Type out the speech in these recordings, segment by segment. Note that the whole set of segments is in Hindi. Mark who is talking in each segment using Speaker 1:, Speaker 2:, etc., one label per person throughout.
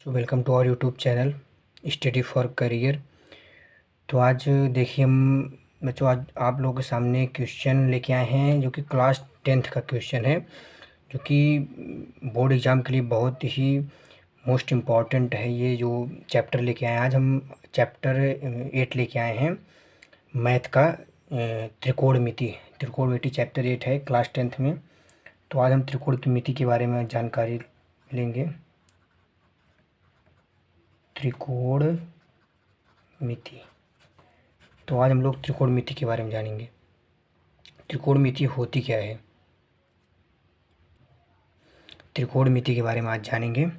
Speaker 1: Welcome to our YouTube channel study for career. तो आज देखिए हम बच्चों आज आप लोगों के सामने क्वेश्चन लेके आए हैं जो कि क्लास 10th का क्वेश्चन है, जो कि बोर्ड एग्ज़ाम के लिए बहुत ही मोस्ट इम्पॉर्टेंट है। ये जो चैप्टर लेके आए हैं आज हम चैप्टर 8 लेके आए हैं मैथ का, त्रिकोणमिति चैप्टर 8 है क्लास 10th में। तो आज हम त्रिकोण की मिति के बारे में जानकारी लेंगे। त्रिकोणमिति, तो आज हम लोग त्रिकोणमिति के बारे में जानेंगे। त्रिकोणमिति होती क्या है, त्रिकोणमिति के बारे में आज जानेंगे।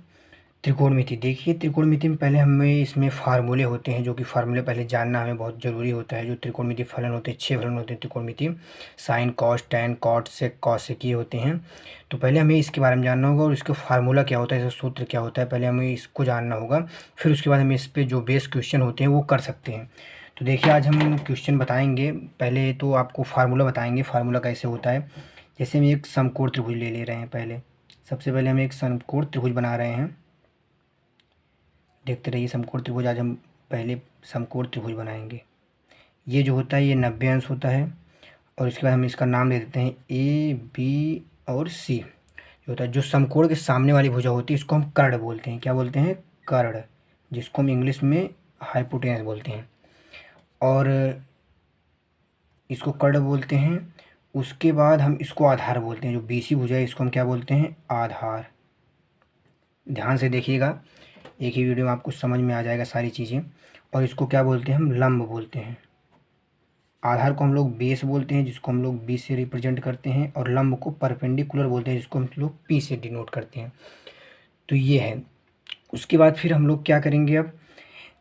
Speaker 1: त्रिकोणमिति देखिए, त्रिकोणमिति में पहले हमें इसमें फार्मूले होते हैं, जो कि फार्मूले पहले जानना हमें बहुत ज़रूरी होता है। जो त्रिकोणमिति फलन होते हैं, 6 फलन होते हैं त्रिकोणमिति, साइन, कॉस, टैन, कॉट, सेक, कॉसेक, ये होते हैं। तो पहले हमें इसके बारे में जानना होगा और इसका फार्मूला क्या होता है, इसका सूत्र क्या होता है, पहले हमें इसको जानना होगा। फिर उसके बाद हमें इस पर जो बेस क्वेश्चन होते हैं वो कर सकते हैं। तो देखिए आज हम क्वेश्चन बताएंगे। पहले तो आपको फार्मूला बताएंगे, फार्मूला कैसे होता है। जैसे हम एक समकोण त्रिभुज ले रहे हैं, पहले सबसे पहले हम एक समकोण त्रिभुज बना रहे हैं। देखते रहिए समकोण त्रिभुज। आज हम पहले समकोण त्रिभुज बनाएंगे। ये जो होता है ये 90 अंश होता है और इसके बाद हम इसका नाम दे देते हैं ए, बी और सी। जो होता है जो समकोण के सामने वाली भुजा होती है इसको हम कर्ण बोलते हैं। क्या बोलते हैं? कर्ण, जिसको हम इंग्लिश में हाइपोटेनस बोलते हैं। और इसको कर्ण बोलते हैं। उसके बाद हम इसको आधार बोलते हैं। जो बीसी भुजा है इसको हम क्या बोलते हैं? आधार। ध्यान से देखिएगा, एक ही वीडियो में आपको समझ में आ जाएगा सारी चीज़ें। और इसको क्या बोलते हैं? हम लंब बोलते हैं। आधार को हम लोग बेस बोलते हैं, जिसको हम लोग बी से रिप्रेजेंट करते हैं, और लंब को परपेंडिकुलर बोलते हैं, जिसको हम लोग पी से डिनोट करते हैं। तो ये है। उसके बाद फिर हम लोग क्या करेंगे, अब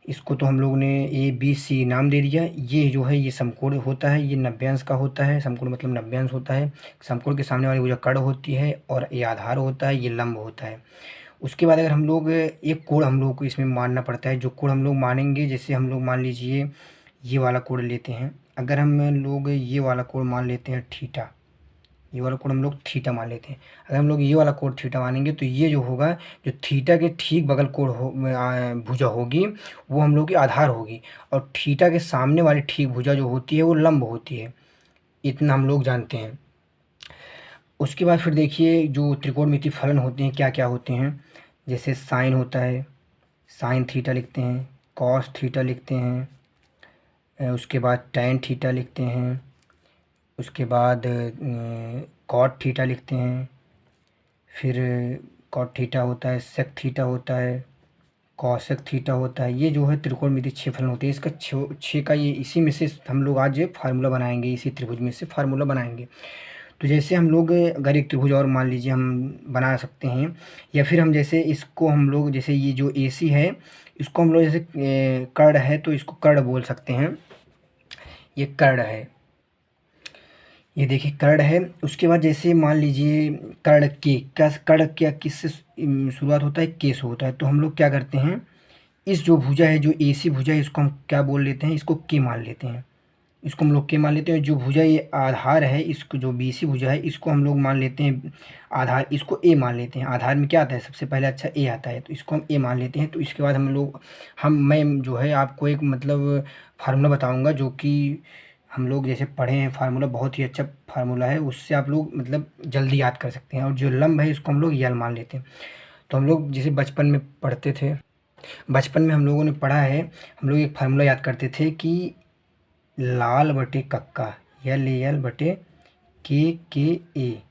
Speaker 1: इसको तो हम लोग ने ए बी सी नाम दे दिया। ये जो है ये समकोण होता है, ये 90 अंश का होता है। समकोण मतलब 90 अंश होता है। समकोण के सामने वाली भुजा कर्ण होती है और ये आधार होता है, ये लंब होता है। उसके बाद अगर हम लोग एक कोण हम लोग को इसमें मानना पड़ता है। जो कोण हम लोग मानेंगे, जैसे हम लोग मान लीजिए ये वाला कोण लेते हैं। अगर हम लोग ये वाला कोण मान लेते हैं थीटा, ये वाला कोण हम लोग थीटा मान लेते हैं। अगर हम लोग ये वाला कोण थीटा मानेंगे तो ये जो होगा, जो थीटा के ठीक बगल कोण भुजा होगी वो हम लोग की आधार होगी, और थीटा के सामने वाली ठीक भुजा जो होती है वो लंब होती है। इतना हम लोग जानते हैं। उसके बाद फिर देखिए जो त्रिकोणमिति फलन होते हैं क्या क्या होते हैं। जैसे साइन होता है, साइन थीटा लिखते हैं। कॉस थीटा लिखते हैं। उसके बाद टैन थीटा लिखते हैं। उसके बाद कॉट थीटा लिखते हैं। फिर कॉट थीटा होता है, सेक थीटा होता है, कॉसेक थीटा होता है। ये जो है त्रिकोणमिति 6 फलन होते हैं। इसका 6 का ये इसी में से हम लोग आज फार्मूला बनाएंगे, इसी त्रिभुज में से फार्मूला बनाएंगे। तो जैसे हम लोग अगर एक त्रिभुज और मान लीजिए हम बना सकते हैं, या फिर हम जैसे इसको हम लोग जैसे ये जो AC है इसको हम लोग जैसे कर्ण है तो इसको कर्ण बोल सकते हैं। ये कर्ण है, ये देखिए कर्ण है। उसके बाद जैसे मान लीजिए कर्ण क्या किससे शुरुआत होता है? के से होता है। तो हम लोग क्या करते हैं, इस जो भुजा है, जो AC भुजा है, इसको हम क्या बोल लेते हैं? इसको के मान लेते हैं। इसको हम लोग के मान लेते हैं। जो भुजा ये आधार है, इसको जो BC भुजा है इसको हम लोग मान लेते हैं आधार, इसको ए मान लेते हैं। आधार में क्या आता है? सबसे पहले अच्छा ए आता है, तो इसको हम ए मान लेते हैं। तो इसके बाद मैं जो है आपको एक मतलब फार्मूला बताऊंगा, जो कि हम लोग जैसे पढ़े हैं फार्मूला, बहुत ही अच्छा फार्मूला है। उससे आप लोग मतलब जल्दी याद कर सकते हैं। और जो लंब है इसको हम लोग यल मान लेते हैं। तो हम लोग जैसे बचपन में पढ़ते थे, बचपन में हम लोगों ने पढ़ा है, हम लोग एक फार्मूला याद करते थे कि लाल बटे कक्का, L बटे के ए।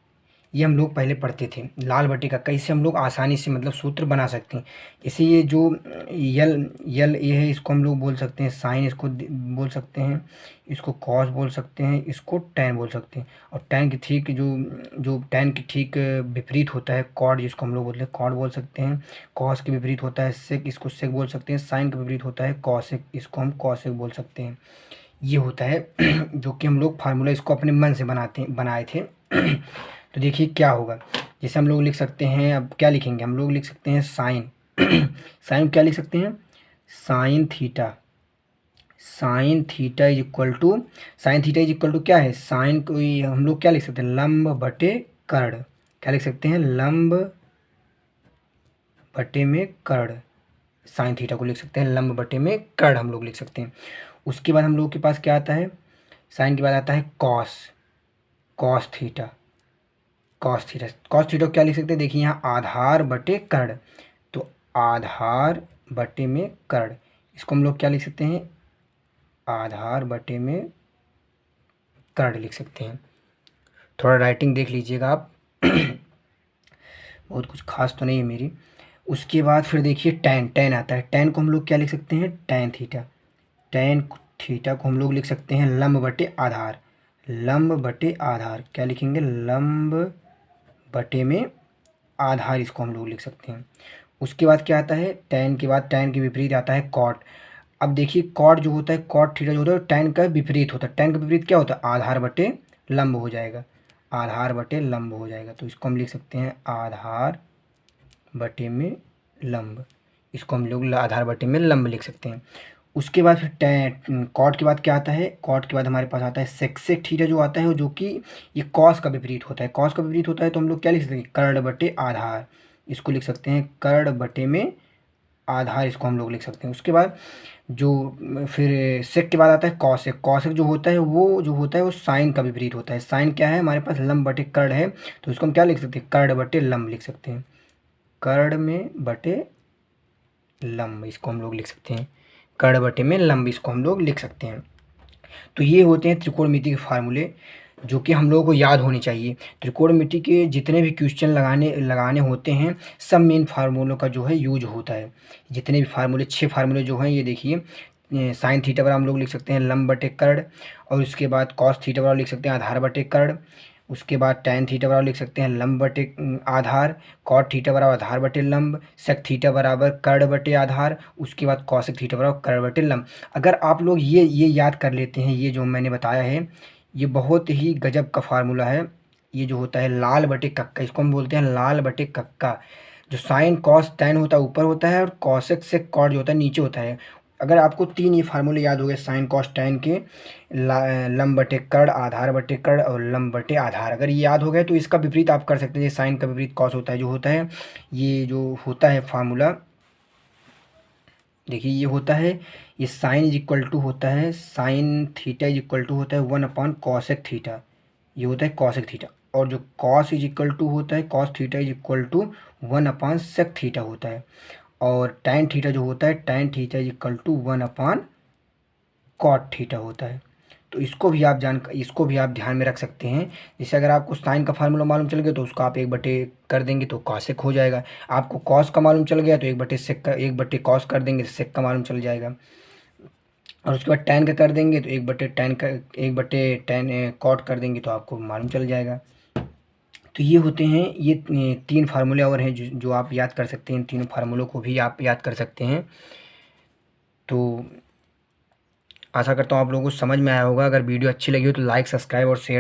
Speaker 1: ये हम लोग पहले पढ़ते थे, लाल बटे कक्का। इससे हम लोग आसानी से मतलब सूत्र बना सकते हैं। जैसे ये जो यल ए है इसको हम लोग बोल सकते हैं साइन, इसको बोल सकते हैं, इसको कॉस बोल सकते हैं, इसको टैन बोल सकते हैं। और टैन के ठीक जो टैन के ठीक विपरीत होता है कॉड, जिसको हम लोग बोलते हैं कॉड बोल सकते हैं। कॉस के विपरीत होता है सेक, इसको सेक बोल सकते हैं। साइन के विपरीत होता है कॉसेक, इसको हम कॉसेक बोल सकते हैं। ये होता है जो कि हम लोग फार्मूला इसको अपने मन से बनाए थे। तो देखिए क्या होगा, जैसे हम लोग लिख सकते हैं, अब क्या लिखेंगे, हम लोग लिख सकते हैं साइन साइन क्या लिख सकते हैं? Sine theta. Sine theta is equal to, sine theta is equal to क्या है? साइन को हम लोग क्या लिख सकते हैं? लंब बटे कर्ण। क्या लिख सकते हैं? लंब बटे में कर्ण। साइन थीटा को लिख सकते हैं, लंब बटे में कर्ण हम लोग लिख सकते हैं। उसके बाद हम लोगों के पास क्या आता है, साइन के बाद आता है cos, cos theta, cos theta, cos theta को क्या लिख सकते हैं, देखिए यहाँ आधार बटे कर्ण, तो आधार बटे में कर्ण, इसको हम लोग क्या लिख सकते हैं, आधार बटे में कर्ण लिख सकते हैं। थोड़ा राइटिंग देख लीजिएगा आप बहुत कुछ खास तो नहीं है मेरी। उसके बाद फिर देखिए टैन, टैन आता है, टैन को हम लोग क्या लिख सकते हैं, टैन थीटा, टैन थीटा को हम लोग लिख सकते हैं लंब बटे आधार, लंब बटे आधार, क्या लिखेंगे, लंब बटे में आधार, इसको हम लोग लिख सकते हैं। उसके बाद क्या आता है, टैन के बाद टैन के विपरीत आता है कॉट। अब देखिए कॉट जो होता है, कॉट थीटा जो होता है टैन का विपरीत होता है, टैन का विपरीत क्या होता है, आधार बटे लंब हो जाएगा, आधार बटे लंब हो जाएगा, तो इसको हम लिख सकते हैं आधार बटे में लंब, इसको हम लोग आधार बटे में लंब लिख सकते हैं। उसके बाद फिर टैन, कॉट के बाद क्या आता है, कॉट के बाद हमारे पास आता है सेक्सेक थीटा जो आता है, जो कि ये कॉस का विपरीत होता है, कॉस का विपरीत होता है, तो हम लोग क्या लिख सकते हैं, कर्ण बटे आधार, इसको लिख सकते हैं कर्ण बटे में आधार, इसको हम लोग लिख सकते हैं। उसके बाद जो फिर सेक के बाद आता है कॉसेक, कॉसेक जो होता है वो साइन का विपरीत होता है, साइन क्या है हमारे पास, लंब बटे कर्ण है, तो इसको हम क्या लिख सकते हैं, कर्ण बटे लंब लिख सकते हैं, कर्ण में बटे लंब, इसको हम लोग लिख सकते हैं कर्ण बटे में लंब, इसको हम लोग लिख सकते हैं। तो ये होते हैं त्रिकोणमिति के फार्मूले जो कि हम लोगों को याद होने चाहिए। त्रिकोणमिति के जितने भी क्वेश्चन लगाने होते हैं सब मेन फार्मूलों का जो है यूज होता है। जितने भी फार्मूले 6 फार्मूले जो हैं ये देखिए, साइन थीटा बराबर हम लोग लिख सकते हैं लंब बटे कर्ण, और उसके बाद कॉस थीटा बराबर लिख सकते हैं आधार बटे कर्ण, उसके बाद टैन थीटा बराबर लिख सकते हैं लंब बटे आधार, कॉट थीटा बराबर आधार बटे लंब, सेक थीटा बराबर कर्ण बटे आधार, उसके बाद कॉसेक थीटा बराबर कर्ण बटे लंब। अगर आप लोग ये याद कर लेते हैं, ये जो मैंने बताया है ये बहुत ही गजब का फार्मूला है। ये जो होता है लाल बटे कक्का, इसको हम बोलते हैं लाल बटे कक्का। जो साइन कॉस टैन होता है ऊपर होता है, और कॉसेक सेक कॉट जो होता है नीचे होता है। अगर आपको 3 ये फार्मूले याद हो गए साइन कॉस टैन के, लंब बटे कर्ण, आधार बटे कर्ण और लंब बटे आधार, अगर ये याद हो गए तो इसका विपरीत आप कर सकते हैं। साइन का विपरीत कॉस होता है, जो होता है ये जो होता है फार्मूला, देखिए ये होता है, ये साइन इज इक्वल टू होता है, sine theta is equal to होता है 1 कॉसेक थीटा, ये होता है कॉसेक थीटा। और जो कॉस इज इक्वल टू होता है, cos theta is equal to 1/सेक थीटा होता है। और टैन थीटा जो होता है, tan theta is equal to 1/कॉट थीटा होता है। तो इसको भी आप ध्यान में रख सकते हैं। जैसे अगर आपको साइन का फार्मूला मालूम चल गया तो उसको आप 1/, कर देंगे तो कॉसेक हो जाएगा। आपको कॉस का मालूम चल गया तो 1/सेक कॉस कर देंगे तो सेक का मालूम चल जाएगा। और उसके बाद टैन का कर देंगे तो 1/tan कॉट कर देंगे तो आपको मालूम चल जाएगा। तो ये होते हैं ये 3 फार्मूले और हैं जो आप याद कर सकते हैं। इन तीनों फार्मूलों को भी आप याद कर सकते हैं। तो आशा करता हूँ आप लोगों को समझ में आया होगा। अगर वीडियो अच्छी लगी हो तो लाइक, सब्सक्राइब और शेयर